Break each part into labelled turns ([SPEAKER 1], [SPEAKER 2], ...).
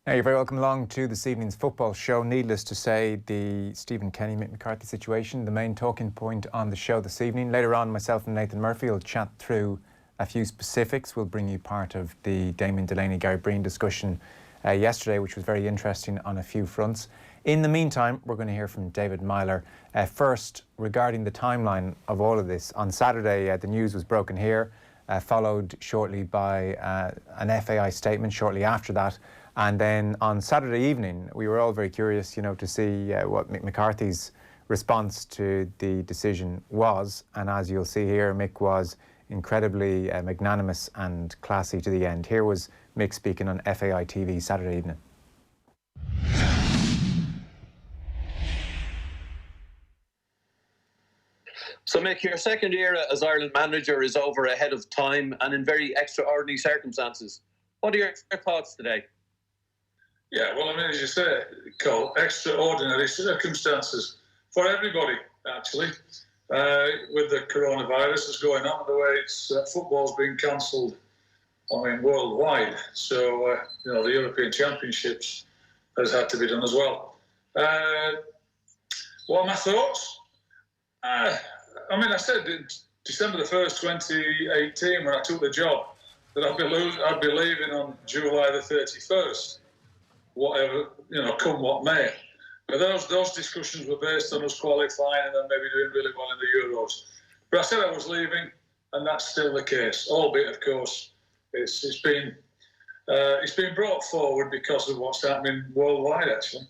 [SPEAKER 1] Now, you're very welcome along to this evening's football show. Needless to say, the Stephen Kenny, Mick McCarthy situation, the main talking point on the show this evening. Later on, myself and Nathan Murphy will chat through a few specifics. We'll bring you part of the Damien Delaney, Gary Breen discussion yesterday, which was very interesting on a few fronts. In the meantime, we're going to hear from David Meyler. First, regarding the timeline of all of this, on Saturday, the news was broken here, followed shortly by an FAI statement shortly after that. And then on Saturday evening, we were all very curious, to see what Mick McCarthy's response to the decision was. And as you'll see here, Mick was incredibly magnanimous and classy to the end. Here was Mick speaking on FAI TV Saturday evening.
[SPEAKER 2] So, Mick, your second year as Ireland manager is over ahead of time and in very extraordinary circumstances. What are your thoughts today?
[SPEAKER 3] Yeah, well, as you say, Cole, extraordinary circumstances for everybody, actually. With the coronavirus that's going on, the way football's been cancelled, worldwide. So, the European Championships has had to be done as well. What are my thoughts? I said in December the 1st, 2018, when I took the job, that I'd be leaving on July the 31st. Whatever, come what may. But those discussions were based on us qualifying and then maybe doing really well in the Euros. But I said I was leaving, and that's still the case. Albeit, of course, it's been brought forward because of what's happening worldwide, actually.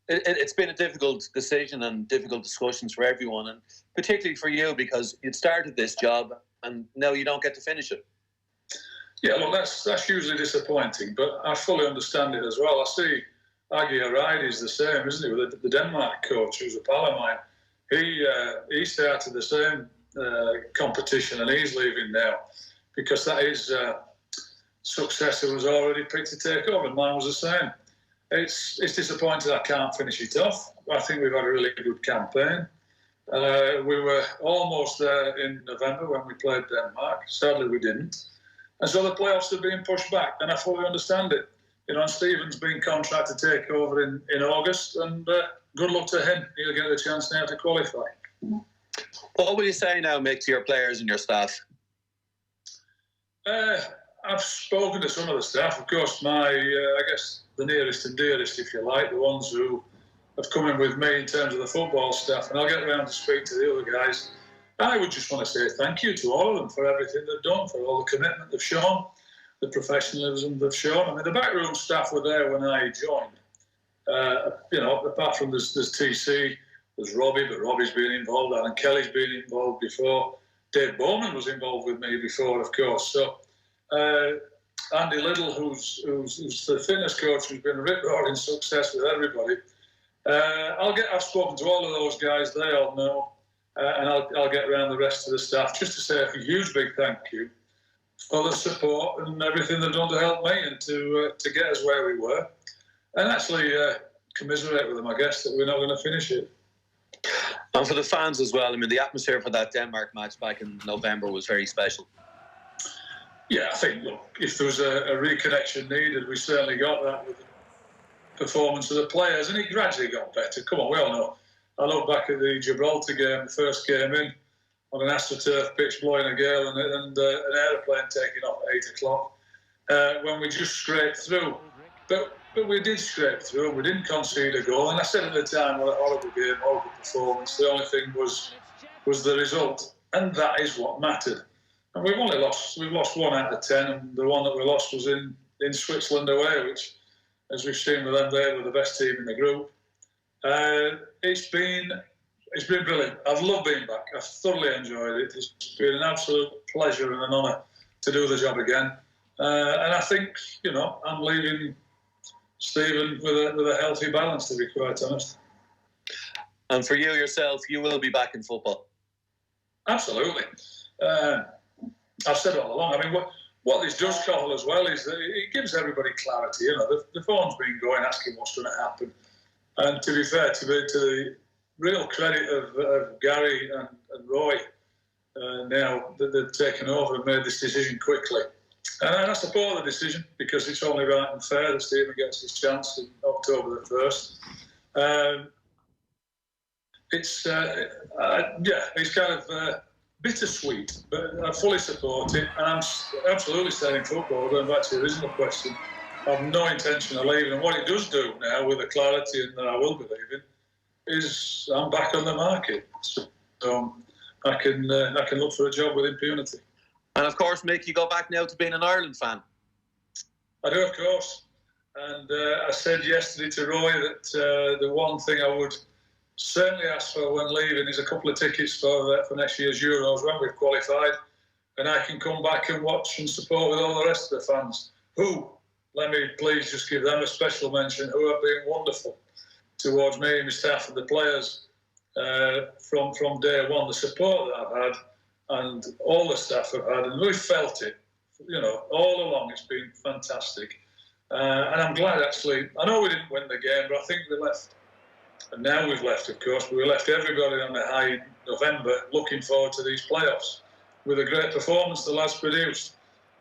[SPEAKER 2] It's been a difficult decision and difficult discussions for everyone, and particularly for you because you'd started this job and now you don't get to finish it.
[SPEAKER 3] Yeah, look, that's usually disappointing, but I fully understand it as well. I see Aggie O'Reilly's the same, isn't he, with the Denmark coach, who's a pal of mine. He started the same competition and he's leaving now because that is successor was already picked to take over, and mine was the same. It's disappointing I can't finish it off. I think we've had a really good campaign. We were almost there in November when we played Denmark. Sadly, we didn't. And so the playoffs are being pushed back, and I fully understand it. And Stephen's been contracted to take over in August, and good luck to him. He'll get a chance now to qualify.
[SPEAKER 2] What will you say now, Mick, to your players and your staff?
[SPEAKER 3] I've spoken to some of the staff. Of course, I guess the nearest and dearest, if you like, the ones who have come in with me in terms of the football staff, and I'll get around to speak to the other guys. I would just want to say thank you to all of them for everything they've done, for all the commitment they've shown, the professionalism they've shown. The backroom staff were there when I joined. Apart from there's TC, there's Robbie, but Robbie's been involved, Alan Kelly's been involved before. Dave Bowman was involved with me before, of course. So Andy Little, who's the fitness coach, who's been rip-roaring success with everybody. I've spoken to all of those guys, they all know. And I'll get around the rest of the staff just to say a huge big thank you for the support and everything they've done to help me and to get us where we were. And actually commiserate with them, I guess, that we're not going to finish it.
[SPEAKER 2] And for the fans as well, the atmosphere for that Denmark match back in November was very special.
[SPEAKER 3] Yeah, I think, look, if there was a reconnection needed, we certainly got that with the performance of the players, and it gradually got better. Come on, we all know. I look back at the Gibraltar game, the first game in, on an AstroTurf pitch, blowing a gale and an aeroplane taking off at 8 o'clock, when we just scraped through. But we did scrape through, and we didn't concede a goal. And I said at the time, what a horrible game, horrible performance. The only thing was the result, and that is what mattered. And we've lost 1 out of 10, and the one that we lost was in Switzerland away, which, as we've seen with them, they were the best team in the group. It's been brilliant. I've loved being back. I've thoroughly enjoyed it. It's been an absolute pleasure and an honour to do the job again. And I think, I'm leaving Stephen with a healthy balance, to be quite honest.
[SPEAKER 2] And for you yourself, you will be back in football.
[SPEAKER 3] Absolutely. I've said all along. What this does, Cathal, as well, is that it gives everybody clarity. The phone's been going asking what's going to happen. And to be fair, to the real credit of Gary and Roy, now that they've taken over and made this decision quickly, And I support the decision because it's only right and fair that Stephen gets his chance in October the 1st. It's kind of bittersweet, but I fully support it, and I'm absolutely staying in football. Going back to the original question, I have no intention of leaving. And what it does do now, with the clarity and that I will be leaving, is I'm back on the market, so I can look for a job with impunity.
[SPEAKER 2] And of course, Mick, you go back now to being an Ireland fan.
[SPEAKER 3] I do, of course. And I said yesterday to Roy that the one thing I would certainly ask for when leaving is a couple of tickets for next year's Euros when we've qualified, and I can come back and watch and support with all the rest of the fans who, let me please just give them a special mention, who have been wonderful towards me and my staff and the players from day one. The support that I've had and all the staff have had, and we've felt it, all along. It's been fantastic. And I'm glad, actually. I know we didn't win the game, but I think we left. And now we've left, of course, but we left everybody on the high November looking forward to these playoffs with a great performance the lads produced.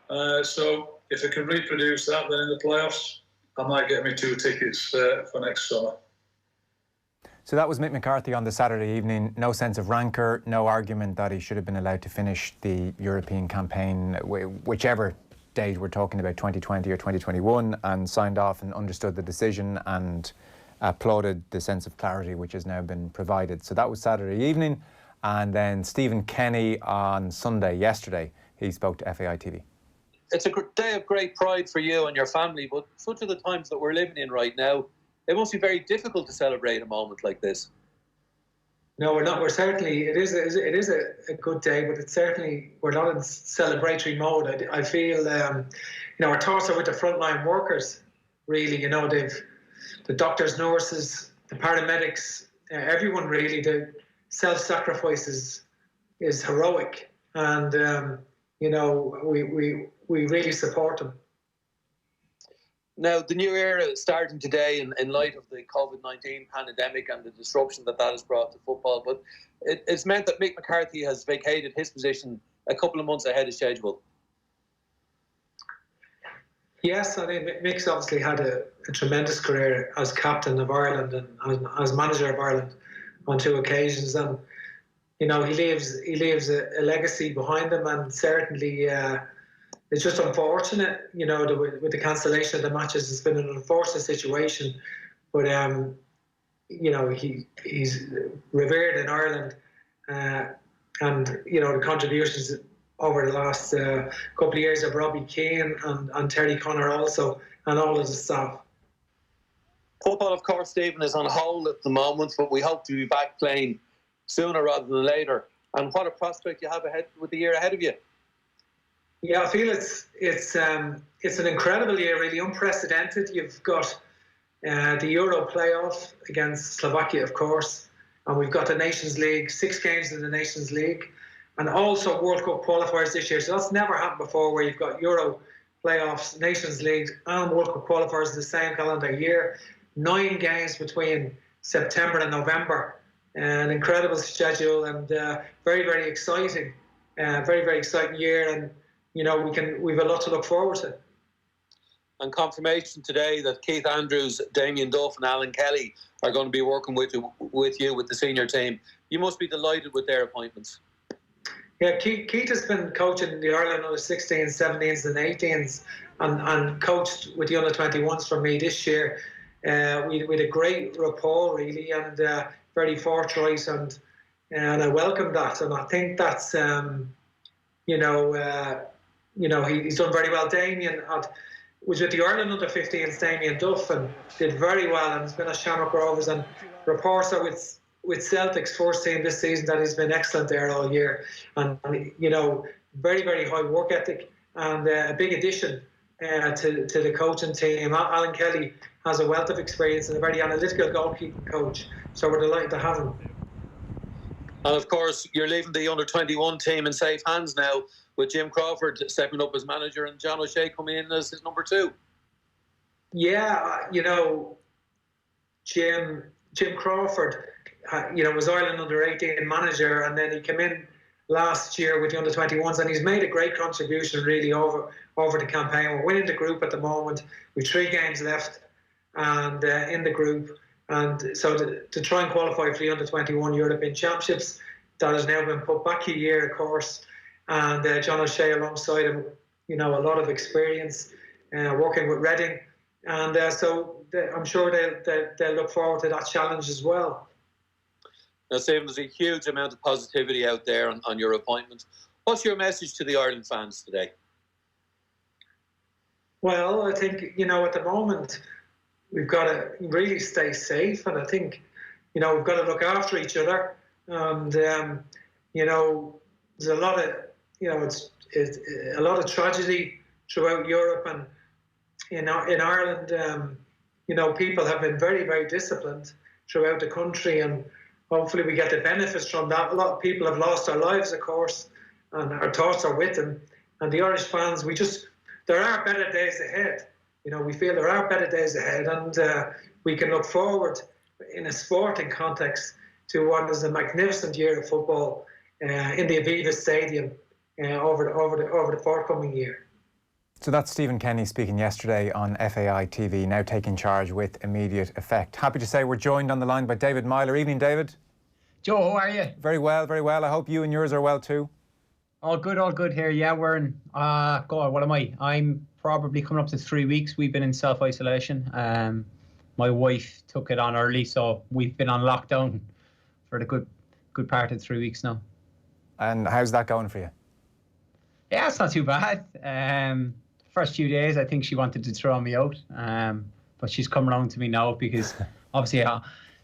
[SPEAKER 3] So if I can reproduce that, then in the playoffs, I might get me 2 tickets for next summer.
[SPEAKER 1] So that was Mick McCarthy on the Saturday evening. No sense of rancour, no argument that he should have been allowed to finish the European campaign, whichever date we're talking about, 2020 or 2021, and signed off and understood the decision and applauded the sense of clarity which has now been provided. So that was Saturday evening. And then Stephen Kenny on Sunday, yesterday, he spoke to FAI TV.
[SPEAKER 2] It's a day of great pride for you and your family, but such are the times that we're living in right now. It must be very difficult to celebrate a moment like this.
[SPEAKER 4] No, we're not. We're certainly, it is a good day, but it's certainly, we're not in celebratory mode. I feel, our thoughts are with the frontline workers, really. The doctors, nurses, the paramedics, everyone really. The self-sacrifice is heroic, and we really support them.
[SPEAKER 2] Now, the new era is starting today in light of the COVID-19 pandemic and the disruption that has brought to football, but it's meant that Mick McCarthy has vacated his position a couple of months ahead of schedule.
[SPEAKER 4] Yes, I mean, Mick's obviously had a tremendous career as captain of Ireland and as manager of Ireland on 2 occasions, and he leaves a legacy behind him, and certainly it's just unfortunate, with the cancellation of the matches. It's been an unfortunate situation, but he's revered in Ireland, and the contributions over the last couple of years of Robbie Keane and Terry Connor also, and all of the staff.
[SPEAKER 2] Football, of course, Stephen, is on hold at the moment, but we hope to be back playing sooner rather than later. And what a prospect you have ahead with the year ahead of you.
[SPEAKER 4] Yeah, I feel it's an incredible year, really unprecedented. You've got the Euro playoff against Slovakia, of course, and we've got the Nations League, 6 games in the Nations League, and also World Cup qualifiers this year. So that's never happened before, where you've got Euro playoffs, Nations League, and World Cup qualifiers in the same calendar year. 9 games between September and November. An incredible schedule, and very, very exciting. Very, very exciting year, and we've a lot to look forward to.
[SPEAKER 2] And confirmation today that Keith Andrews, Damien Duff and Alan Kelly are going to be working with you with the senior team. You must be delighted with their appointments.
[SPEAKER 4] Yeah, Keith has been coaching the Ireland under 16s, 17s and 18s, and coached with the under 21s for me this year. We had a great rapport, really, and very forthright, and I welcome that. And I think that's, he's done very well. Damien was with the Ireland under 15s, Damien Duff, and did very well, and has been at Shamrock Rovers, and reports are with Celtic's first team this season that he's been excellent there all year, and very, very high work ethic, and a big addition to the coaching team. Alan Kelly has a wealth of experience and a very analytical goalkeeping coach, so we're delighted to have him.
[SPEAKER 2] And of course, you're leaving the under-21 team in safe hands now, with Jim Crawford stepping up as manager and John O'Shea coming in as his number 2.
[SPEAKER 4] Yeah, Jim Crawford, was Ireland under-18 manager, and then he came in last year with the under-21s, and he's made a great contribution really over the campaign. We're winning the group at the moment with 3 games left and in the group, and so to try and qualify for the under-21 European Championships, that has now been put back a year, of course, and John O'Shea alongside him, a lot of experience working with Reading, and I'm sure they'll look forward to that challenge as well.
[SPEAKER 2] Now, Stephen, there's a huge amount of positivity out there on your appointment. What's your message to the Ireland fans today?
[SPEAKER 4] Well, I think, at the moment, we've got to really stay safe, and I think, we've got to look after each other. And, there's a lot of, it's a lot of tragedy throughout Europe, and in Ireland, people have been very, very disciplined throughout the country, and hopefully we get the benefits from that. A lot of people have lost their lives, of course, and our thoughts are with them. And the Irish fans, there are better days ahead. We feel there are better days ahead, and we can look forward in a sporting context to what is a magnificent year of football in the Aviva Stadium over the forthcoming year.
[SPEAKER 1] So that's Stephen Kenny speaking yesterday on FAI TV, now taking charge with immediate effect. Happy to say we're joined on the line by David Meyler. Evening, David.
[SPEAKER 5] Joe, how are you?
[SPEAKER 1] Very well, very well. I hope you and yours are well too.
[SPEAKER 5] All good here. Yeah, we're in, God, what am I? I'm probably coming up to 3 weeks. We've been in self-isolation. My wife took it on early, so we've been on lockdown for the good part of 3 weeks now.
[SPEAKER 1] And how's that going for you?
[SPEAKER 5] Yeah, it's not too bad. First few days, I think she wanted to throw me out, but she's come around to me now because obviously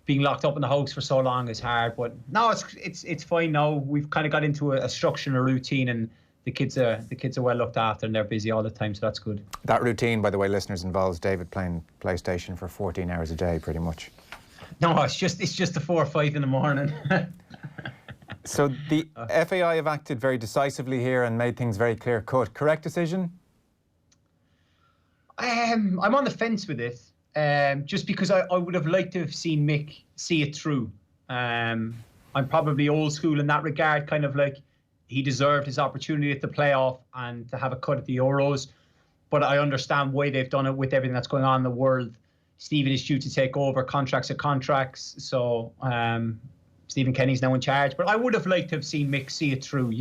[SPEAKER 5] being locked up in the house for so long is hard. But no, it's fine now. We've kind of got into a structure and a routine, and the kids are well looked after, and they're busy all the time, so that's good. That
[SPEAKER 1] routine, by the way, listeners, involves David playing PlayStation for 14 hours a day, pretty much.
[SPEAKER 5] No, it's just the 4 or 5 in the morning.
[SPEAKER 1] So the FAI have acted very decisively here and made things very clear cut. Correct decision?
[SPEAKER 5] I'm on the fence with it, just because I would have liked to have seen Mick see it through. I'm probably old school in that regard, kind of like he deserved his opportunity at the playoff and to have a cut at the Euros. But I understand why they've done it with everything that's going on in the world. Stephen is due to take over, contracts are contracts. So Stephen Kenny's now in charge. But I would have liked to have seen Mick see it through,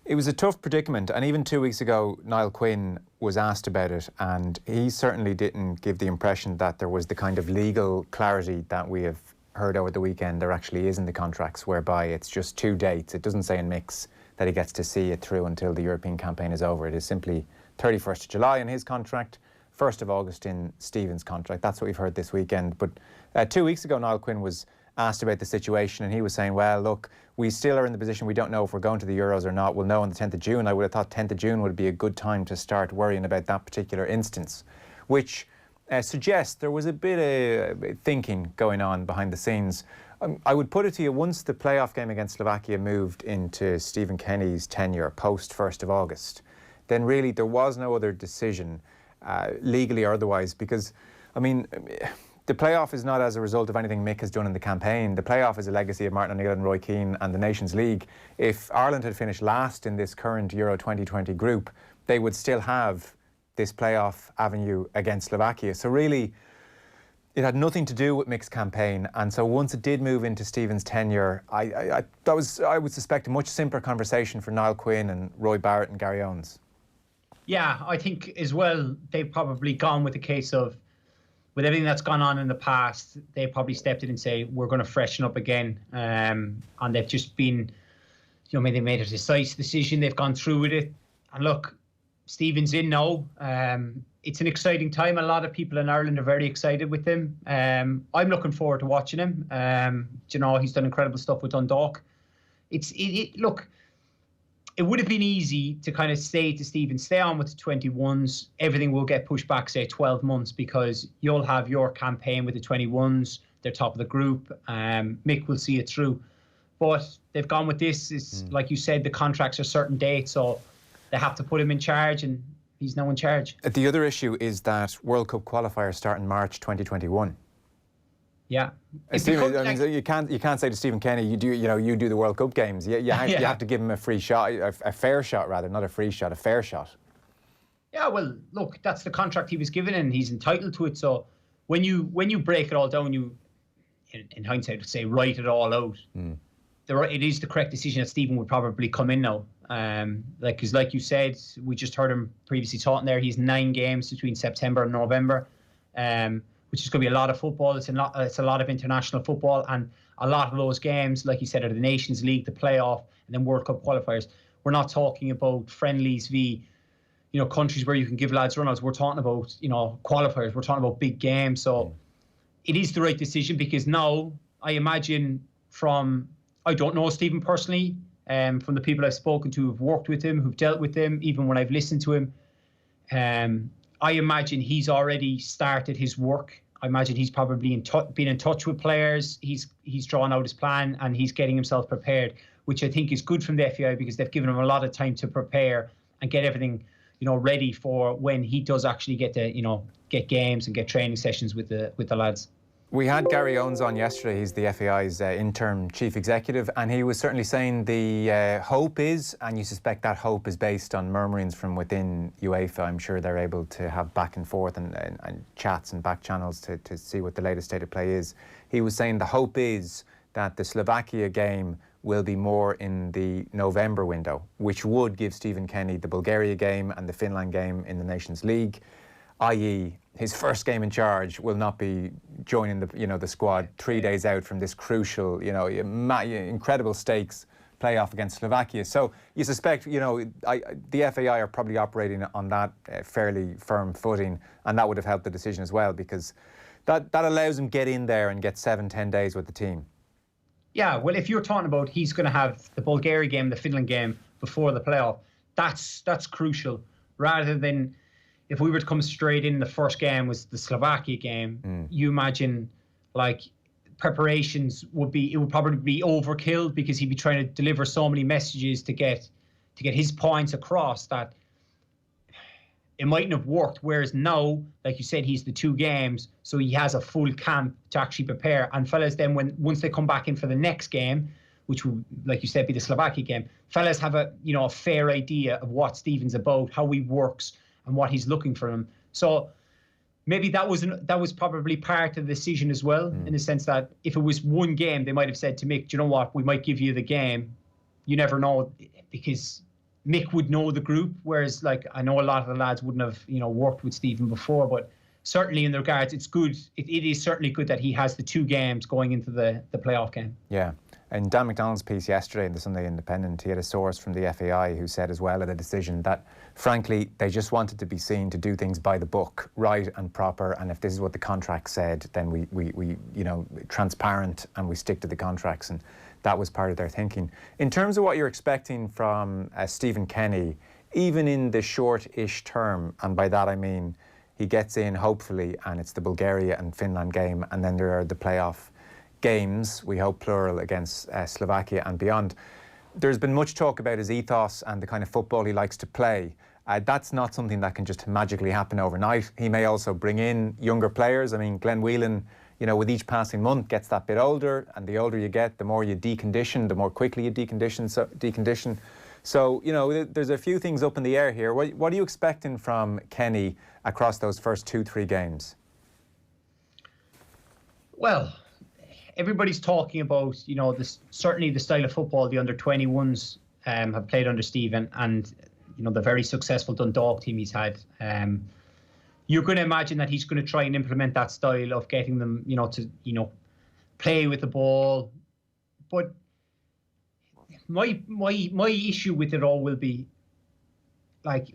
[SPEAKER 1] It was a tough predicament, and even 2 weeks ago, Niall Quinn was asked about it, and he certainly didn't give the impression that there was the kind of legal clarity that we have heard over the weekend there actually is in the contracts, whereby it's just 2 dates. It doesn't say in Mick's that he gets to see it through until the European campaign is over. It is simply 31st of July in his contract, 1st of August in Stephen's contract. That's what we've heard this weekend. But 2 weeks ago, Niall Quinn was asked about the situation, and he was saying, well, look, we still are in the position we don't know if we're going to the Euros or not. We'll know on the 10th of June. I would have thought 10th of June would be a good time to start worrying about that particular instance, which suggests there was a bit of thinking going on behind the scenes. I would put it to you, once the playoff game against Slovakia moved into Stephen Kenny's tenure post 1st of August, then really there was no other decision, legally or otherwise, because, I mean, the playoff is not as a result of anything Mick has done in the campaign. The playoff is a legacy of Martin O'Neill and Roy Keane and the Nations League. If Ireland had finished last in this current Euro 2020 group, they would still have this playoff avenue against Slovakia. So really, it had nothing to do with Mick's campaign. And so once it did move into Stephen's tenure, I would suspect a much simpler conversation for Niall Quinn and Roy Barrett and Gary Owens.
[SPEAKER 5] Yeah, I think as well, they've probably gone with the case of, with everything that's gone on in the past, they probably stepped in and say, we're going to freshen up again. And they've just been, they made a decisive decision. They've gone through with it. And look, Stephen's in now. It's an exciting time. A lot of people in Ireland are very excited with him. I'm looking forward to watching him. He's done incredible stuff with Dundalk. Look, it would have been easy to kind of say to Stephen, stay on with the 21s. Everything will get pushed back, say, 12 months because you'll have your campaign with the 21s. They're top of the group. Mick will see it through. But they've gone with this. It's like you said, the contracts are certain dates, so they have to put him in charge, and he's now in charge.
[SPEAKER 1] The other issue is that World Cup qualifiers start in March 2021.
[SPEAKER 5] Yeah.
[SPEAKER 1] You can't say to Stephen Kenny, you do the World Cup games. You have to give him a free shot, a fair shot rather, not a free shot, a fair shot.
[SPEAKER 5] Yeah, well, look, that's the contract he was given and he's entitled to it. So when you break it all down, you, in hindsight, would say write it all out. It is the correct decision that Stephen would probably come in now. Because like you said, we just heard him previously talking there. He's 9 games between September and November, which is going to be a lot of football. It's a lot of international football, and a lot of those games, like you said, are the Nations League, the playoff, and then World Cup qualifiers. We're not talking about friendlies countries where you can give lads run-outs. We're talking about qualifiers. We're talking about big games. So it is the right decision, because now I imagine I don't know Stephen personally. From the people I've spoken to who've worked with him, who've dealt with him, even when I've listened to him, I imagine he's already started his work. I imagine he's probably been in touch with players. He's drawn out his plan and he's getting himself prepared, which I think is good from the FAI, because they've given him a lot of time to prepare and get everything ready for when he does actually get to get games and get training sessions with the lads.
[SPEAKER 1] We had Gary Owens on yesterday. He's the FAI's interim chief executive, and he was certainly saying the hope is, and you suspect that hope is based on murmurings from within UEFA. I'm sure they're able to have back and forth and chats and back channels to see what the latest state of play is. He was saying the hope is that the Slovakia game will be more in the November window, which would give Stephen Kenny the Bulgaria game and the Finland game in the Nations League, i.e. his first game in charge will not be joining the squad 3 days out from this crucial, incredible stakes playoff against Slovakia. So you suspect, the FAI are probably operating on that fairly firm footing, and that would have helped the decision as well, because that allows him get in there and get 7-10 days with the team.
[SPEAKER 5] Yeah, well, if you're talking about he's going to have the Bulgaria game, the Finland game before the playoff, that's crucial, rather than if we were to come straight in, the first game was the Slovakia game. You imagine, preparations would probably be overkill, because he'd be trying to deliver so many messages to get his points across that it mightn't have worked. Whereas now, like you said, he's the 2 games, so he has a full camp to actually prepare. And fellas, then once they come back in for the next game, which will, like you said, be the Slovakia game, fellas have a fair idea of what Stephen's about, how he works, and what he's looking for him. So maybe that was probably part of the decision as well, in the sense that if it was one game, they might have said to Mick, do you know what, we might give you the game. You never know, because Mick would know the group, whereas I know a lot of the lads wouldn't have worked with Stephen before, but certainly in the regards, it's good. It is certainly good that he has the 2 games going into the playoff game.
[SPEAKER 1] Yeah. In Dan McDonald's piece yesterday in the Sunday Independent, he had a source from the FAI who said as well at a decision that, frankly, they just wanted to be seen to do things by the book, right and proper, and if this is what the contract said, then we transparent, and we stick to the contracts, and that was part of their thinking. In terms of what you're expecting from Stephen Kenny, even in the short-ish term, and by that I mean he gets in hopefully, and it's the Bulgaria and Finland game, and then there are the playoff games, we hope plural, against Slovakia and beyond. There's been much talk about his ethos and the kind of football he likes to play. That's not something that can just magically happen overnight. He may also bring in younger players. I mean, Glenn Whelan, with each passing month gets that bit older, and the older you get, the more you decondition, the more quickly you decondition. So there's a few things up in the air here. What are you expecting from Kenny across those first 2-3 games? Well,
[SPEAKER 5] everybody's talking about, certainly the style of football the under-21s have played under Stephen, and, the very successful Dundalk team he's had. You're going to imagine that he's going to try and implement that style of getting them, to, play with the ball. But my issue with it all will be,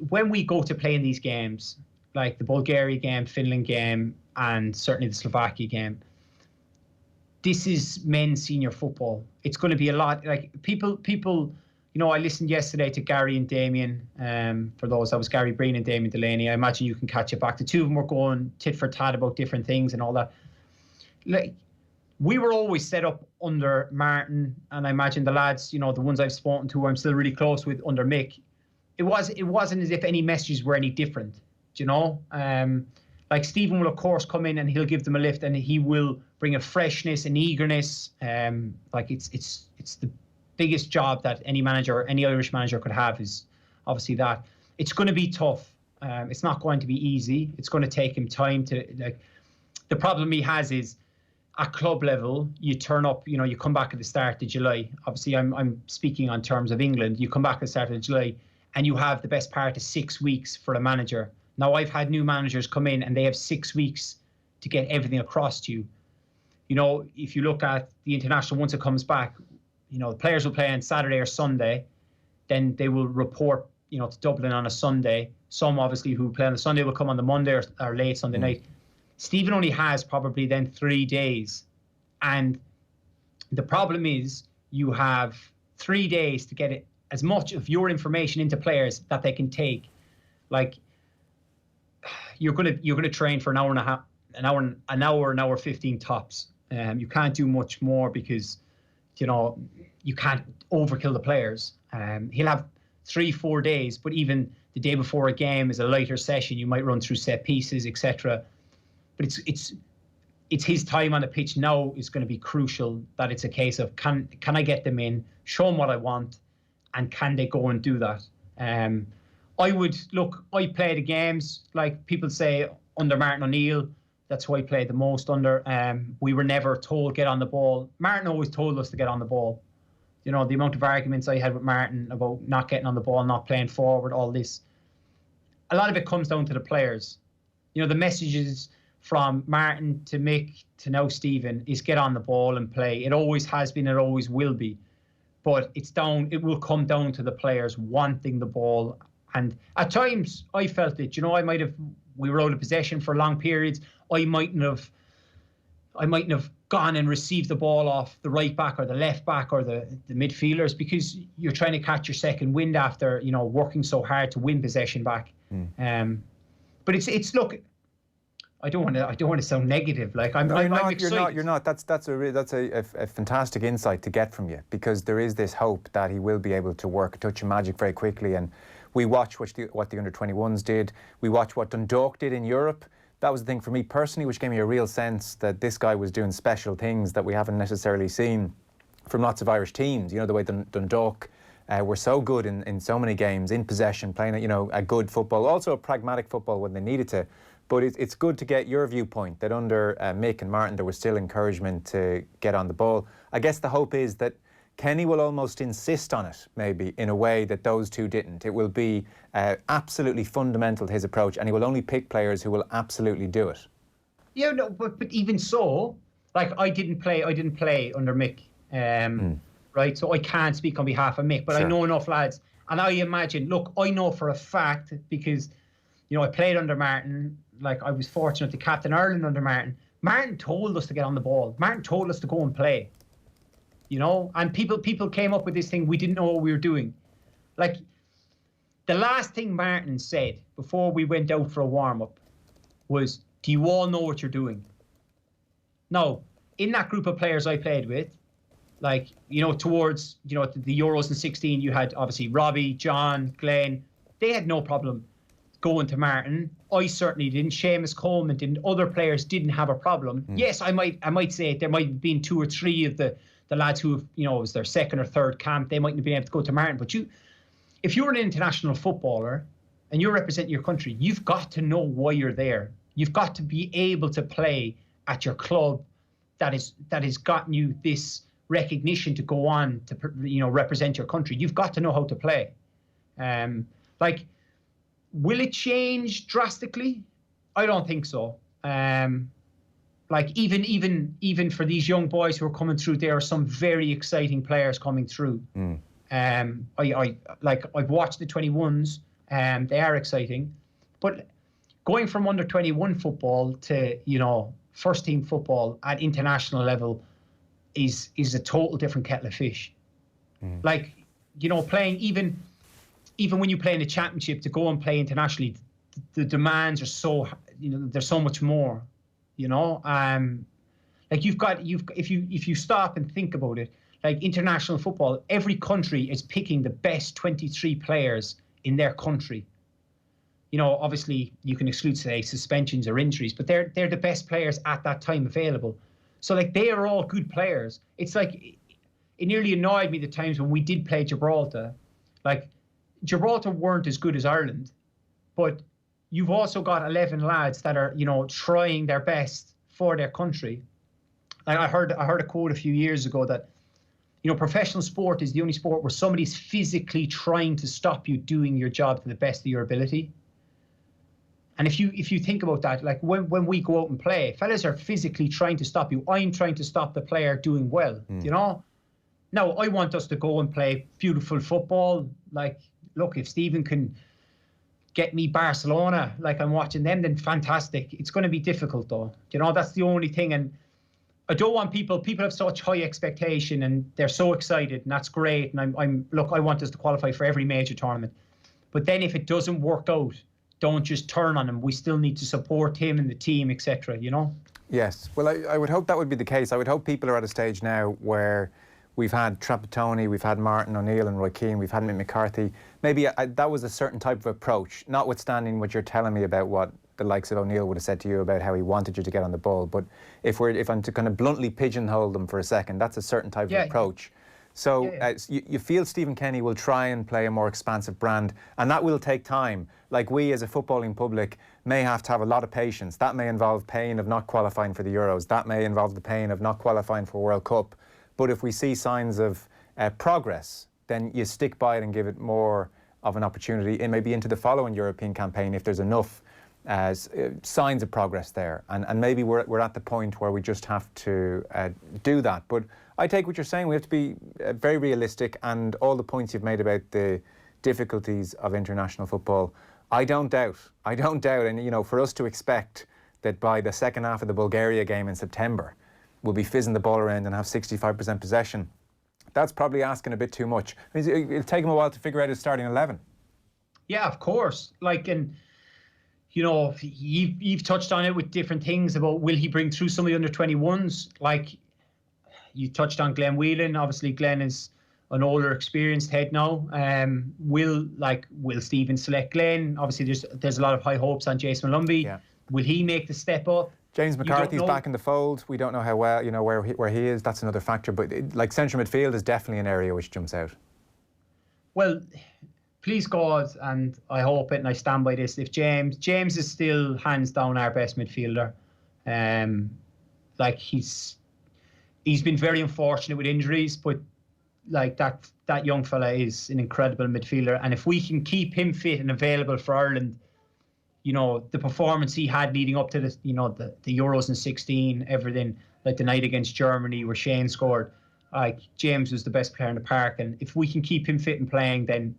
[SPEAKER 5] when we go to play in these games, like the Bulgaria game, Finland game, and certainly the Slovakia game, this is men's senior football. It's going to be a lot people. I listened yesterday to Gary and Damien. For those, that was Gary Breen and Damien Delaney. I imagine you can catch it back. The 2 of them were going tit for tat about different things and all that. We were always set up under Martin, and I imagine the lads, the ones I've spoken to, I'm still really close with under Mick. It wasn't as if any messages were any different. like Stephen will of course come in and he'll give them a lift, and he will bring a freshness and eagerness. Like it's the biggest job that any manager, any Irish manager could have, is obviously that. It's going to be tough. It's not going to be easy. It's going to take him time to, like, the problem he has is at club level, you turn up, you come back at the start of July. Obviously, I'm speaking on terms of England. You come back at the start of July and you have the best part of 6 weeks for a manager. Now, I've had new managers come in and they have 6 weeks to get everything across to you. If you look at the international, once it comes back, the players will play on Saturday or Sunday. Then they will report, to Dublin on a Sunday. Some obviously who play on the Sunday will come on the Monday or late Sunday night. Stephen only has probably then 3 days. And the problem is you have 3 days to get as much of your information into players that they can take. Like, you're gonna train for an hour 15 tops. You can't do much more because you can't overkill the players. He'll have 3-4 days, but even the day before a game is a lighter session. You might run through set pieces, etc. But it's his time on the pitch now is going to be crucial. That it's a case of can I get them in, show them what I want, and can they go and do that? I play the games, like people say, under Martin O'Neill. That's who I played the most under. We were never told get on the ball. Martin always told us to get on the ball. The amount of arguments I had with Martin about not getting on the ball, not playing forward, all this. A lot of it comes down to the players. The messages from Martin to Mick to now Stephen is get on the ball and play. It always has been, it always will be. But it will come down to the players wanting the ball. And at times I felt it, we were out of possession for long periods. I mightn't have gone and received the ball off the right back or the left back or the midfielders, because you're trying to catch your second wind after, working so hard to win possession back. But it's look, I don't want to sound negative. Like I'm excited.
[SPEAKER 1] You're not. That's a fantastic insight to get from you, because there is this hope that he will be able to work a touch of magic very quickly. And we watch what the under-21s did. We watch what Dundalk did in Europe. That was the thing for me personally, which gave me a real sense that this guy was doing special things that we haven't necessarily seen from lots of Irish teams. The way Dundalk were so good in so many games, in possession, playing a good football, also a pragmatic football when they needed to. But it's good to get your viewpoint that under Mick and Martin there was still encouragement to get on the ball. I guess the hope is that Kenny will almost insist on it, maybe, in a way that those two didn't. It will be absolutely fundamental to his approach, and he will only pick players who will absolutely do it.
[SPEAKER 5] Yeah, no, but even so, like I didn't play under Mick, right? So I can't speak on behalf of Mick, but sure. I know enough lads, and I imagine. Look, I know for a fact because, I played under Martin. Like I was fortunate to captain Ireland under Martin. Martin told us to get on the ball. Martin told us to go and play. And people came up with this thing, we didn't know what we were doing. Like, the last thing Martin said before we went out for a warm-up was, do you all know what you're doing? Now, in that group of players I played with, like, towards, the Euros in 16, you had obviously Robbie, John, Glenn. They had no problem going to Martin. I certainly didn't. Seamus Coleman didn't. Other players didn't have a problem. Yes, I might say there might have been 2 or 3 of the lads who, it was their second or third camp, they mightn't have been able to go to Martin. But if you're an international footballer and you're representing your country, you've got to know why you're there. You've got to be able to play at your club that has gotten you this recognition to go on to, represent your country. You've got to know how to play. Will it change drastically? I don't think so. Even for these young boys who are coming through, there are some very exciting players coming through. I've watched the 21s, they are exciting, but going from under 21 football to first team football at international level is a total different kettle of fish. Playing even when you play in the championship, to go and play internationally, the demands are so there's so much more. If you stop and think about it, like international football, every country is picking the best 23 players in their country. obviously you can exclude, say, suspensions or injuries, but they're the best players at that time available. So, like, they are all good players. It's like, it nearly annoyed me the times when we did play Gibraltar. Like, Gibraltar weren't as good as Ireland, but you've also got 11 lads that are, trying their best for their country. Like, I heard a quote a few years ago that, professional sport is the only sport where somebody's physically trying to stop you doing your job to the best of your ability. And if you think about that, like when we go out and play, fellas are physically trying to stop you. I'm trying to stop the player doing well, Now, I want us to go and play beautiful football. Like, look, if Stephen can get me Barcelona, like I'm watching them, then fantastic. It's going to be difficult, though. That's the only thing. And I don't want people have such high expectation and they're so excited, and that's great. And I want us to qualify for every major tournament. But then if it doesn't work out, don't just turn on him. We still need to support him and the team, etc.,
[SPEAKER 1] Yes. Well, I would hope that would be the case. I would hope people are at a stage now where we've had Trapattoni, we've had Martin O'Neill and Roy Keane, we've had Mick McCarthy. Maybe that was a certain type of approach, notwithstanding what you're telling me about what the likes of O'Neill would have said to you about how he wanted you to get on the ball. But if I'm to kind of bluntly pigeonhole them for a second, that's a certain type of approach. So you feel Stephen Kenny will try and play a more expansive brand, and that will take time. Like, we as a footballing public may have to have a lot of patience. That may involve pain of not qualifying for the Euros. That may involve the pain of not qualifying for World Cup. But if we see signs of progress, then you stick by it and give it more of an opportunity, and maybe into the following European campaign if there's enough signs of progress there. And maybe we're at the point where we just have to do that. But I take what you're saying. We have to be very realistic, and all the points you've made about the difficulties of international football, I don't doubt. And, for us to expect that by the second half of the Bulgaria game in September, we'll be fizzing the ball around and have 65% possession, that's probably asking a bit too much. It'll take him a while to figure out his starting 11.
[SPEAKER 5] Yeah, of course. You've touched on it with different things about, will he bring through some of the under-21s? Like, you touched on Glenn Whelan. Obviously, Glenn is an older, experienced head now. Will Stephen select Glenn? Obviously, there's a lot of high hopes on Jason Malumbi. Yeah. Will he make the step up?
[SPEAKER 1] James McCarthy's back in the fold. We don't know how well, where he is. That's another factor. But central midfield is definitely an area which jumps out. Well,
[SPEAKER 5] please God, and I hope it, and I stand by this, if James is still hands down our best midfielder. He's been very unfortunate with injuries, but that young fella is an incredible midfielder. And if we can keep him fit and available for Ireland, the performance he had leading up to the Euros in 2016, everything, like the night against Germany where Shane scored, James was the best player in the park. And if we can keep him fit and playing, then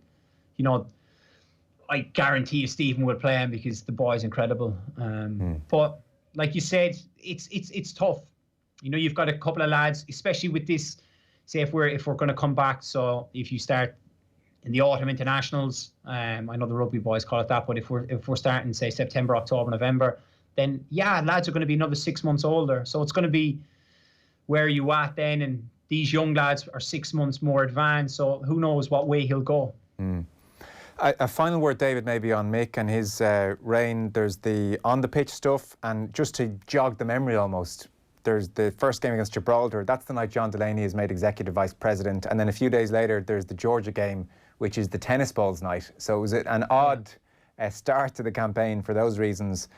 [SPEAKER 5] I guarantee you Stephen will play him, because the boy's incredible. But like you said, it's tough. You've got a couple of lads, especially with this. Say if we're going to come back. So if you start in the autumn internationals, I know the rugby boys call it that, but if we're starting, say, September, October, November, then lads are going to be another 6 months older. So it's going to be, where are you at then? And these young lads are 6 months more advanced. So who knows what way he'll go.
[SPEAKER 1] A final word, David, maybe on Mick and his reign. There's the on-the-pitch stuff, and just to jog the memory almost, there's the first game against Gibraltar. That's the night John Delaney is made Executive Vice President. And then a few days later, there's the Georgia game, which is the tennis balls night. So it was an odd start to the campaign for those reasons.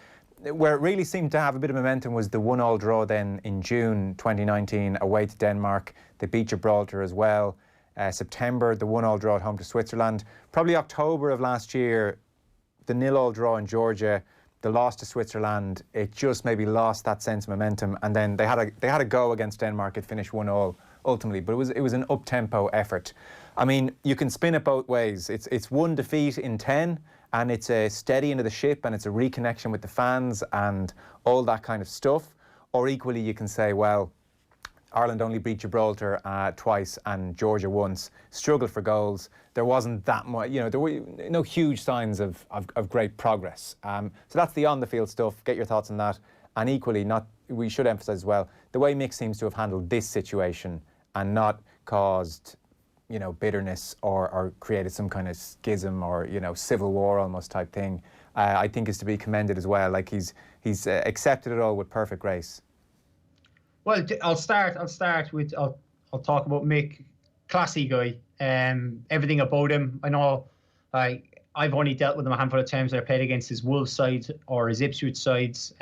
[SPEAKER 1] Where it really seemed to have a bit of momentum was the 1-1 draw then in June 2019 away to Denmark. They beat Gibraltar as well. September, the 1-1 draw at home to Switzerland. Probably October of last year, the 0-0 draw in Georgia, the loss to Switzerland, it just maybe lost that sense of momentum. And then they had a go against Denmark. It finished 1-1 ultimately, but it was an up-tempo effort. I mean, you can spin it both ways. It's one defeat in 10, and it's a steady into the ship, and it's a reconnection with the fans and all that kind of stuff. Or equally, you can say, well, Ireland only beat Gibraltar twice and Georgia once, struggled for goals. There wasn't that much, there were no huge signs of great progress. So that's the on-the-field stuff. Get your thoughts on that. And equally, we should emphasise as well, the way Mick seems to have handled this situation and not caused bitterness or created some kind of schism or civil war almost type thing, I think is to be commended as well. Like he's accepted it all with perfect grace.
[SPEAKER 5] Well, I'll start with I'll talk about Mick. Classy guy. Everything about him. I know. I've only dealt with him a handful of times when I played against his Wolves side or his Ipswich sides.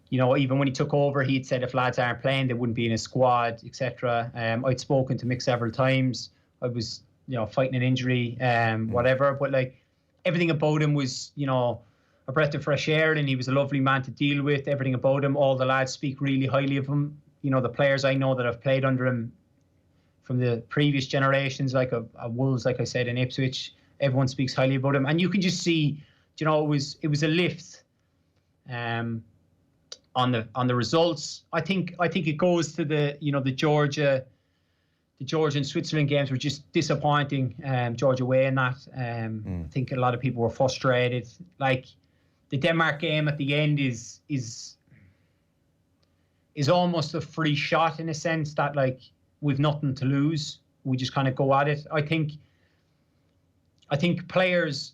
[SPEAKER 5] Even when he took over, he'd said if lads aren't playing, they wouldn't be in his squad, etc. I'd spoken to Mick several times. I was, fighting an injury, whatever. But like everything about him was, a breath of fresh air, and he was a lovely man to deal with. Everything about him, all the lads speak really highly of him. The players I know that have played under him from the previous generations, like a Wolves, like I said, in Ipswich, everyone speaks highly about him, and you can just see, it was a lift. On the results, I think it goes to the Georgia and Switzerland games were just disappointing. Georgia away in that. I think a lot of people were frustrated. Like the Denmark game at the end is almost a free shot in a sense that like we've nothing to lose. We just kind of go at it. I think players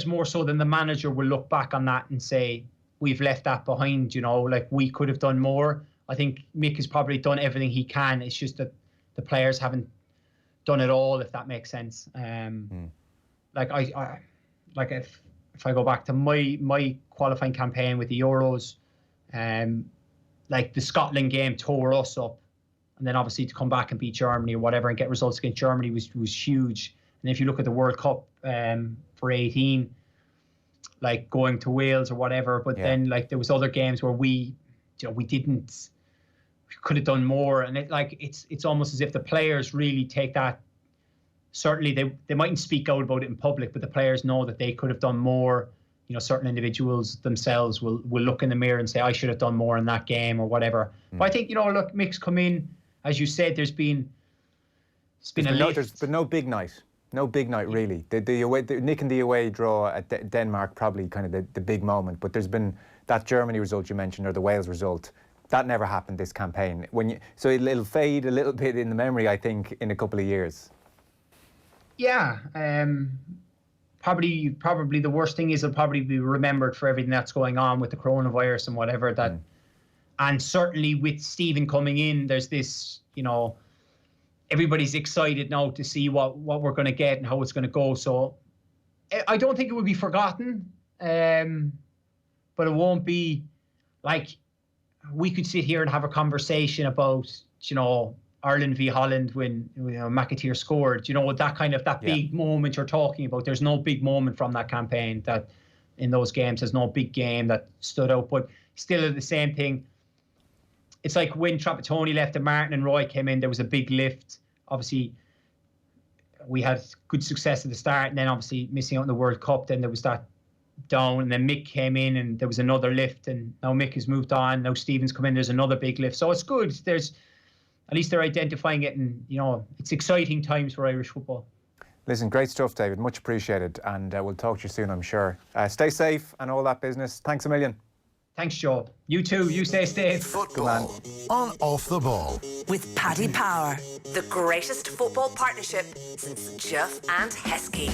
[SPEAKER 5] more so than the manager will look back on that and say, we've left that behind, like we could have done more. I think Mick has probably done everything he can. It's just that the players haven't done it all, if that makes sense. Like if I go back to my qualifying campaign with the Euros, like the Scotland game tore us up, and then obviously to come back and beat Germany or whatever and get results against Germany was huge. And if you look at the World Cup for 18. Like going to Wales or whatever, but then like there was other games where we could have done more, and it's almost as if the players really take that. Certainly, they mightn't speak out about it in public, but the players know that they could have done more. Certain individuals themselves will look in the mirror and say, "I should have done more in that game" or whatever. But I think look, Mick's come in, as you said. There's been a lift.
[SPEAKER 1] There's been no big night. No big night, really. The away, Nick and the away draw at Denmark, probably kind of the big moment. But there's been that Germany result you mentioned, or the Wales result. That never happened this campaign. So it'll fade a little bit in the memory, I think, in a couple of years.
[SPEAKER 5] Yeah. Probably the worst thing is it'll probably be remembered for everything that's going on with the coronavirus and whatever. And certainly with Stephen coming in, there's this, everybody's excited now to see what we're going to get and how it's going to go. So I don't think it will be forgotten, but it won't be like we could sit here and have a conversation about, Ireland v Holland when McAteer scored. That kind of big moment you're talking about. There's no big moment from that campaign that in those games. There's no big game that stood out, but still the same thing. It's like when Trapattoni left and Martin and Roy came in, there was a big lift. Obviously, we had good success at the start, and then obviously missing out in the World Cup, then there was that down, and then Mick came in, and there was another lift, and now Mick has moved on. Now Stephen's come in, there's another big lift. So it's good. At least they're identifying it, and, it's exciting times for Irish football.
[SPEAKER 1] Listen, great stuff, David. Much appreciated, and we'll talk to you soon, I'm sure. Stay safe and all that business. Thanks a million.
[SPEAKER 5] Thanks, Joe. You too. You stay safe.
[SPEAKER 6] Football on Off the Ball.
[SPEAKER 7] With Paddy Power, the greatest football partnership since Jeff and Heskey.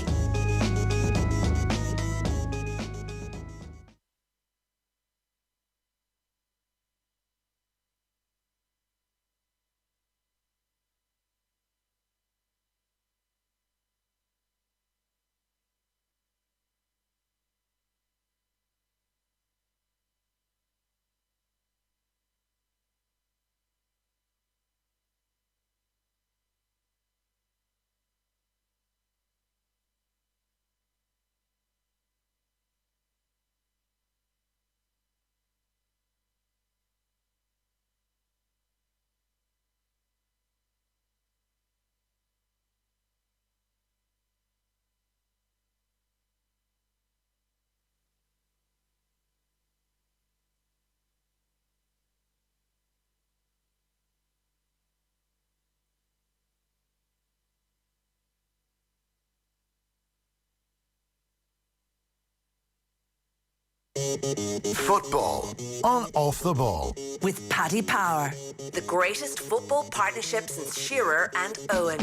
[SPEAKER 6] Football on Off the Ball.
[SPEAKER 7] With Paddy Power, the greatest football partnership since Shearer and Owen.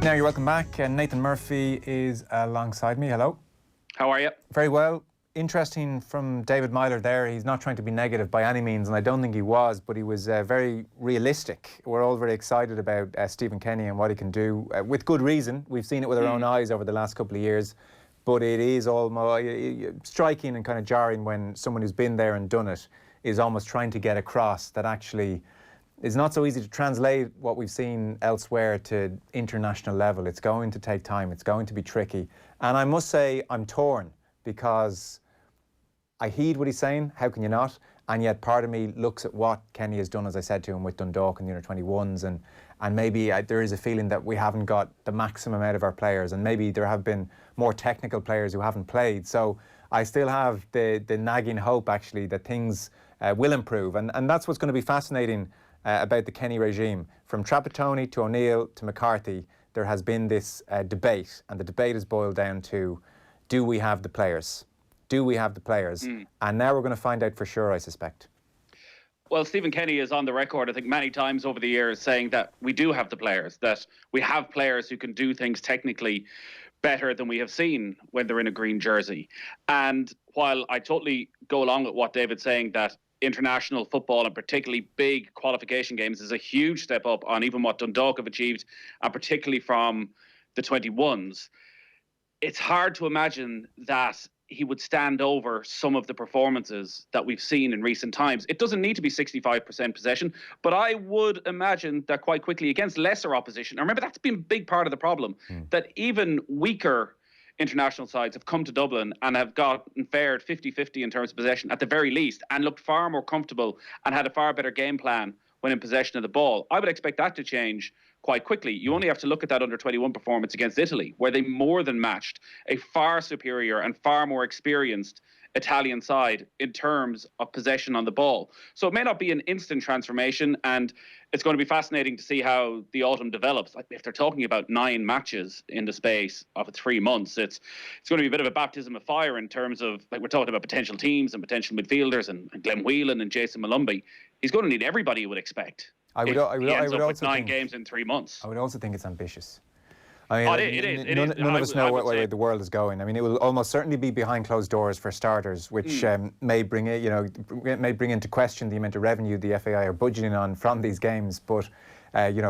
[SPEAKER 1] Now you're welcome back. Nathan Murphy is alongside me. Hello.
[SPEAKER 8] How are you?
[SPEAKER 1] Very well. Interesting from David Meyler there. He's not trying to be negative by any means, and I don't think he was, but he was very realistic. We're all very excited about Stephen Kenny and what he can do, with good reason. We've seen it with our own eyes over the last couple of years, but it is almost striking and kind of jarring when someone who's been there and done it is almost trying to get across that actually it's not so easy to translate what we've seen elsewhere to international level. It's going to take time. It's going to be tricky. And I must say I'm torn because I heed what he's saying, how can you not? And yet part of me looks at what Kenny has done, as I said to him, with Dundalk and the under-21s, and maybe there is a feeling that we haven't got the maximum out of our players, and maybe there have been more technical players who haven't played. So I still have the nagging hope, actually, that things will improve. And that's what's going to be fascinating about the Kenny regime. From Trapattoni to O'Neill to McCarthy, there has been this debate, and the debate is boiled down to, do we have the players? Do we have the players? And now we're going to find out for sure, I suspect.
[SPEAKER 8] Well, Stephen Kenny is on the record, I think, many times over the years saying that we do have the players, that we have players who can do things technically better than we have seen when they're in a green jersey. And while I totally go along with what David's saying, that international football and particularly big qualification games is a huge step up on even what Dundalk have achieved, and particularly from the 21s, it's hard to imagine that he would stand over some of the performances that we've seen in recent times. It doesn't need to be 65% possession, but I would imagine that quite quickly against lesser opposition. Remember, that's been a big part of the problem, that even weaker international sides have come to Dublin and have gotten fared 50-50 in terms of possession at the very least, and looked far more comfortable and had a far better game plan when in possession of the ball. I would expect that to change quite quickly. You only have to look at that under-21 performance against Italy, where they more than matched a far superior and far more experienced Italian side in terms of possession on the ball. So it may not be an instant transformation, and it's going to be fascinating to see how the autumn develops. Like, if they're talking about 9 matches in the space of 3 months, it's going to be a bit of a baptism of fire in terms of, like, we're talking about potential teams and potential midfielders and Glenn Whelan and Jason Malumbi. He's going to need everybody, you would expect.
[SPEAKER 1] I would
[SPEAKER 8] also 9
[SPEAKER 1] think,
[SPEAKER 8] games in 3 months.
[SPEAKER 1] I would also think it's ambitious. I mean,
[SPEAKER 8] none
[SPEAKER 1] of us know where the world is going. I mean, it will almost certainly be behind closed doors for starters, which may bring into question the amount of revenue the FAI are budgeting on from these games. But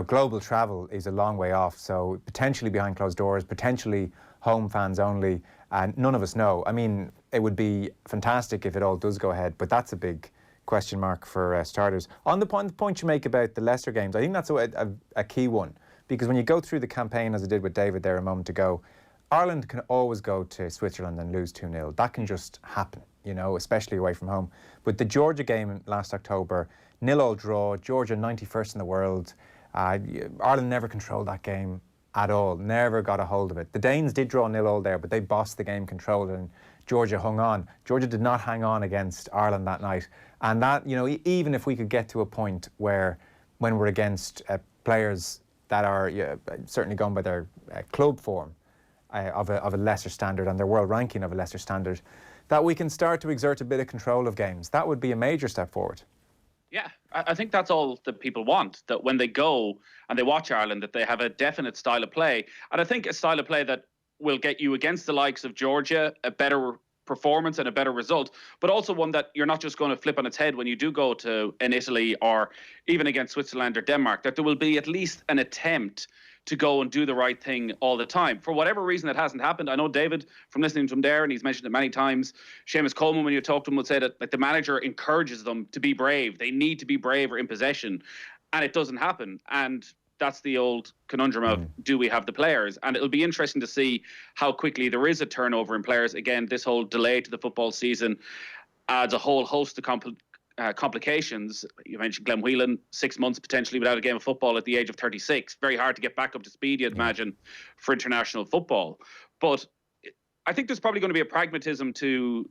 [SPEAKER 1] global travel is a long way off, so potentially behind closed doors, potentially home fans only, and none of us know. I mean, it would be fantastic if it all does go ahead, but that's a big question mark for starters. On the point you make about the lesser games, I think that's a key one, because when you go through the campaign, as I did with David there a moment ago, Ireland can always go to Switzerland and lose 2-0. That can just happen, especially away from home. But the Georgia game last October, 0-0 draw, Georgia 91st in the world. Ireland never controlled that game at all, never got a hold of it. The Danes did draw 0-0 there, but they bossed the game, controlled it, and Georgia hung on. Georgia did not hang on against Ireland that night. And that, even if we could get to a point where, when we're against players that are certainly going by their club form of a lesser standard and their world ranking of a lesser standard, that we can start to exert a bit of control of games. That would be a major step forward.
[SPEAKER 8] Yeah, I think that's all that people want, that when they go and they watch Ireland, that they have a definite style of play. And I think a style of play that will get you against the likes of Georgia a better performance and a better result, but also one that you're not just going to flip on its head when you do go to an Italy or even against Switzerland or Denmark, that there will be at least an attempt to go and do the right thing all the time. For whatever reason, it hasn't happened. I know David, from listening to him there, and he's mentioned it many times, Seamus Coleman, when you talk to him, would say that the manager encourages them to be brave. They need to be braver in possession, and it doesn't happen. And that's the old conundrum of, do we have the players? And it'll be interesting to see how quickly there is a turnover in players. Again, this whole delay to the football season adds a whole host of complications. You mentioned Glenn Whelan, 6 months potentially without a game of football at the age of 36. Very hard to get back up to speed, you'd imagine, for international football. But I think there's probably going to be a pragmatism to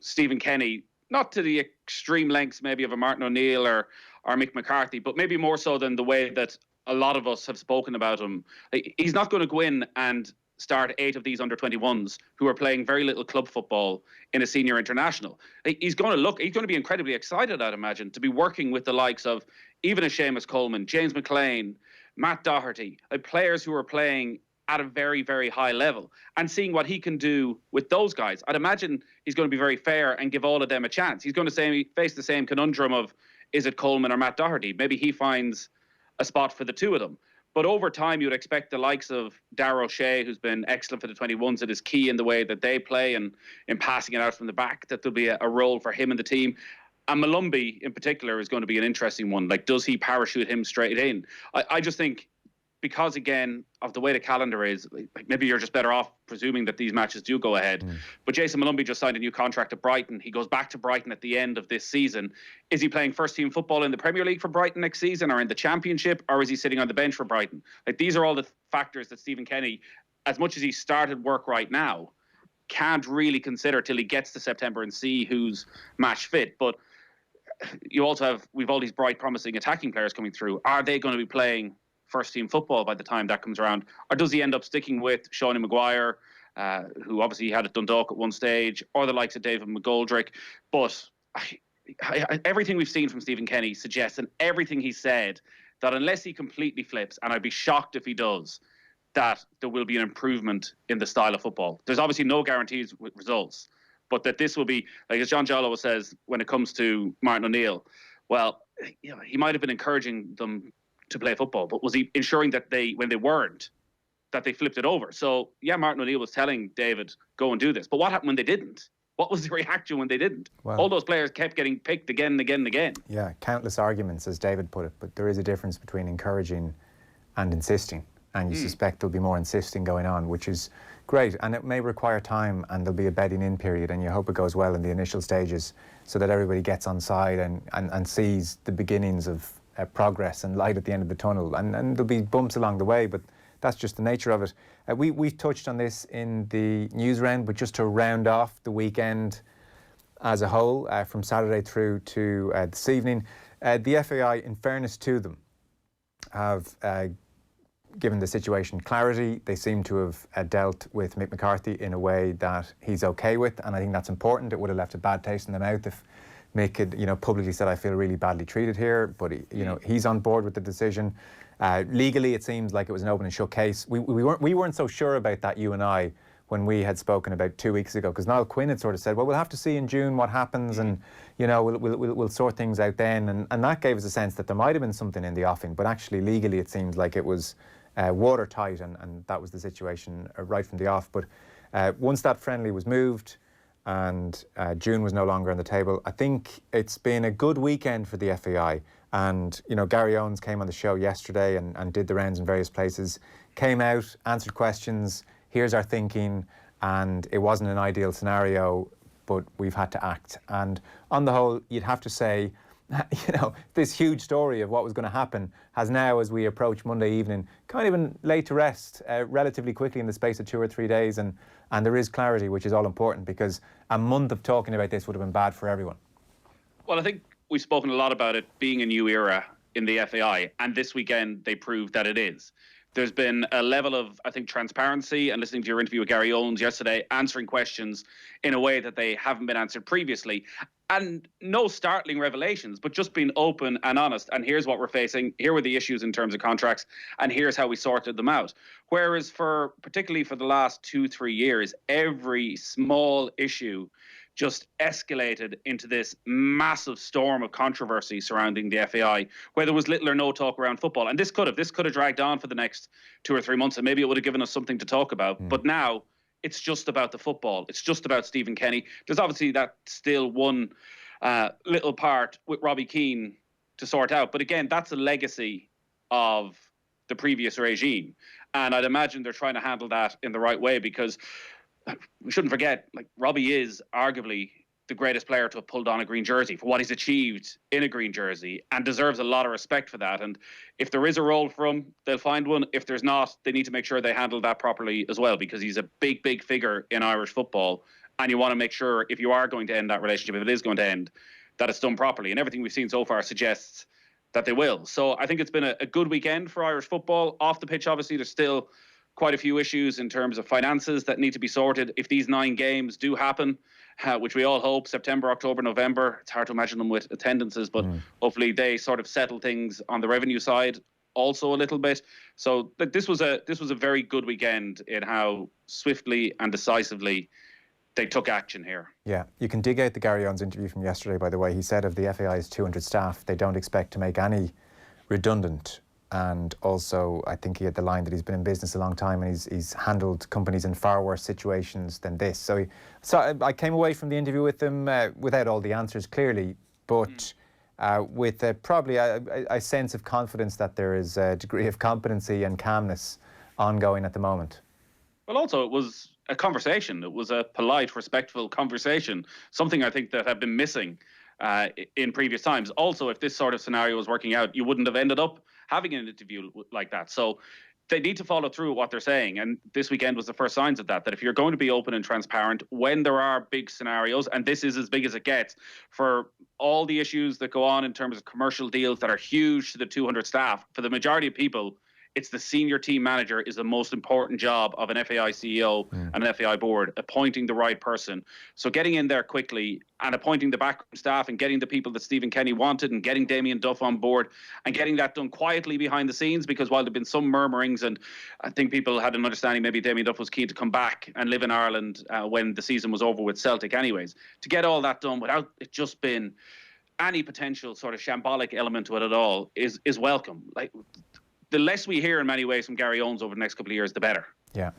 [SPEAKER 8] Stephen Kenny, not to the extreme lengths maybe of a Martin O'Neill or Mick McCarthy, but maybe more so than the way that a lot of us have spoken about him. He's not going to go in and start 8 of these under-21s who are playing very little club football in a senior international. He's going to be incredibly excited, I'd imagine, to be working with the likes of even a Seamus Coleman, James McLean, Matt Doherty, players who are playing at a very, very high level, and seeing what he can do with those guys. I'd imagine he's going to be very fair and give all of them a chance. He's going to face the same conundrum of, is it Coleman or Matt Doherty? Maybe he finds a spot for the two of them. But over time, you'd expect the likes of Darragh O'Shea, who's been excellent for the 21s, that is key in the way that they play and in passing it out from the back, that there'll be a role for him in the team. And Molumby, in particular, is going to be an interesting one. Like, does he parachute him straight in? I just think, because, again, of the way the calendar is, like maybe you're just better off presuming that these matches do go ahead. But Jason Molumby just signed a new contract at Brighton. He goes back to Brighton at the end of this season. Is he playing first-team football in the Premier League for Brighton next season, or in the Championship, or is he sitting on the bench for Brighton? Like, these are all the factors that Stephen Kenny, as much as he started work right now, can't really consider till he gets to September and see who's match fit. But we've all these bright, promising attacking players coming through. Are they going to be playing first-team football by the time that comes around? Or does he end up sticking with Sean Maguire, who obviously had at Dundalk at one stage, or the likes of David McGoldrick? But everything we've seen from Stephen Kenny suggests, and everything he said, that unless he completely flips, and I'd be shocked if he does, that there will be an improvement in the style of football. There's obviously no guarantees with results, but that this will be, like as John Jollo says, when it comes to Martin O'Neill, well, he might have been encouraging them to play football, but was he ensuring that when they weren't, that they flipped it over? So, yeah, Martin O'Neill was telling David, go and do this. But what happened when they didn't? What was the reaction when they didn't? Well, all those players kept getting picked again and again and again.
[SPEAKER 1] Yeah, countless arguments, as David put it, but there is a difference between encouraging and insisting. And you suspect there'll be more insisting going on, which is great. And it may require time, and there'll be a bedding in period, and you hope it goes well in the initial stages so that everybody gets on side and sees the beginnings of progress and light at the end of the tunnel, and there'll be bumps along the way, but that's just the nature of it. We've touched on this in the news round, but just to round off the weekend as a whole, from Saturday through to this evening, the FAI, in fairness to them, have given the situation clarity. They seem to have dealt with Mick McCarthy in a way that he's okay with, and I think that's important. It would have left a bad taste in the mouth if Mick had, publicly said, I feel really badly treated here, but he's on board with the decision. Legally, it seems like it was an open and shut case. We weren't so sure about that, you and I, when we had spoken about 2 weeks ago, because Niall Quinn had sort of said, well, we'll have to see in June what happens, and we'll sort things out then, and that gave us a sense that there might have been something in the offing, but actually legally it seems like it was watertight, and that was the situation right from the off. But once that friendly was moved, and June was no longer on the table, I think it's been a good weekend for the FAI. And, Gary Owens came on the show yesterday and did the rounds in various places, came out, answered questions, here's our thinking, and it wasn't an ideal scenario, but we've had to act. And on the whole, you'd have to say, this huge story of what was going to happen has now, as we approach Monday evening, kind of been laid to rest relatively quickly in the space of 2 or 3 days, and there is clarity, which is all important, because a month of talking about this would have been bad for everyone.
[SPEAKER 8] Well, I think we've spoken a lot about it being a new era in the FAI, and this weekend they proved that it is. There's been a level of, I think, transparency, and listening to your interview with Gary Owens yesterday, answering questions in a way that they haven't been answered previously. And no startling revelations, but just being open and honest. And here's what we're facing. Here were the issues in terms of contracts, and here's how we sorted them out. Whereas particularly for the last 2-3 years, every small issue just escalated into this massive storm of controversy surrounding the FAI, where there was little or no talk around football. And this could have dragged on for the next 2 or 3 months, and maybe it would have given us something to talk about. But now it's just about the football. It's just about Stephen Kenny. There's obviously that still one little part with Robbie Keane to sort out. But again, that's a legacy of the previous regime. And I'd imagine they're trying to handle that in the right way, because we shouldn't forget, Robbie is arguably the greatest player to have pulled on a green jersey for what he's achieved in a green jersey, and deserves a lot of respect for that. And if there is a role for him, they'll find one. If there's not, they need to make sure they handle that properly as well, because he's a big, big figure in Irish football. And you want to make sure, if you are going to end that relationship, if it is going to end, that it's done properly. And everything we've seen so far suggests that they will. So I think it's been a good weekend for Irish football. Off the pitch, obviously, there's still quite a few issues in terms of finances that need to be sorted. If these 9 games do happen, which we all hope, September, October, November, it's hard to imagine them with attendances, but hopefully they sort of settle things on the revenue side also a little bit. So this was a very good weekend in how swiftly and decisively they took action here.
[SPEAKER 1] Yeah, you can dig out the Gary Owens interview from yesterday, by the way. He said of the FAI's 200 staff, they don't expect to make any redundant. And also, I think he had the line that he's been in business a long time and he's handled companies in far worse situations than this. So I came away from the interview with him without all the answers, clearly, but with probably a sense of confidence that there is a degree of competency and calmness ongoing at the moment.
[SPEAKER 8] Well, also, it was a conversation. It was a polite, respectful conversation, something I think that had been missing in previous times. Also, if this sort of scenario was working out, you wouldn't have ended up having an interview like that. So they need to follow through with what they're saying. And this weekend was the first signs of that if you're going to be open and transparent when there are big scenarios, and this is as big as it gets, for all the issues that go on in terms of commercial deals that are huge to the 200 staff, for the majority of people, it's the senior team manager is the most important job of an FAI CEO and an FAI board, appointing the right person. So getting in there quickly and appointing the backroom staff and getting the people that Stephen Kenny wanted and getting Damien Duff on board and getting that done quietly behind the scenes, because while there have been some murmurings and I think people had an understanding maybe Damien Duff was keen to come back and live in Ireland when the season was over with Celtic anyways, to get all that done without it just been any potential sort of shambolic element to it at all is welcome. Like, the less we hear in many ways from Gary Owens over the next couple of years, the better. Yeah.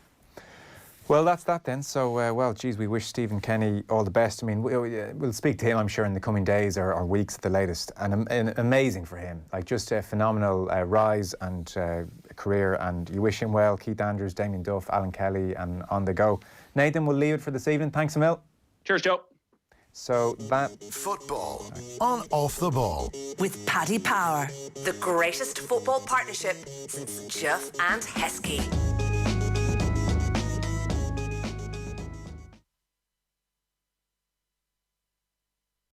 [SPEAKER 1] Well, that's that then. So, well, geez, we wish Stephen Kenny all the best. I mean, we'll speak to him, I'm sure, in the coming days or weeks at the latest. And amazing for him. Like, just a phenomenal rise and career. And you wish him well. Keith Andrews, Damien Duff, Alan Kelly, and on the go. Nathan, we'll leave it for this evening. Thanks a mil.
[SPEAKER 8] Cheers, Joe.
[SPEAKER 1] So that...
[SPEAKER 6] Football on Off the Ball.
[SPEAKER 7] With Paddy Power, the greatest football partnership since Jeff and Heskey.